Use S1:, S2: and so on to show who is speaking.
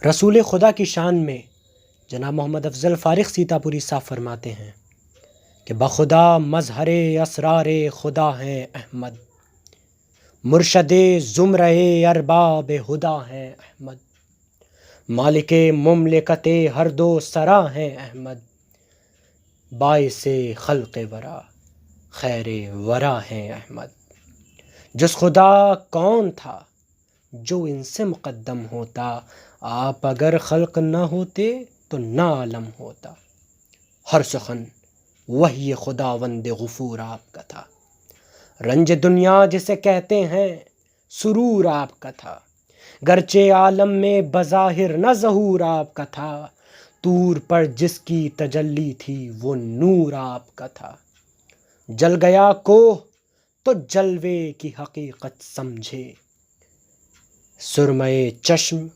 S1: رسول خدا کی شان میں جناب محمد افضل فارغ سیتا پوری صاحب فرماتے ہیں کہ بخدا مظہر اسرار خدا ہیں احمد، مرشد زمرہ ارباب ہدا ہیں احمد، مالک مملکت ہر دو سرا ہیں احمد، باعث خلق ورا خیر ورا ہیں احمد۔ جس خدا کون تھا جو ان سے مقدم ہوتا، آپ اگر خلق نہ ہوتے تو نہ عالم ہوتا۔ ہر سخن وحی خداوند غفور آپ کا تھا، رنج دنیا جسے کہتے ہیں سرور آپ کا تھا، گرچہ عالم میں بظاہر نہ ظہور آپ کا تھا، طور پر جس کی تجلی تھی وہ نور آپ کا تھا۔ جل گیا کوہ تو جلوے کی حقیقت سمجھے، سرمے چشم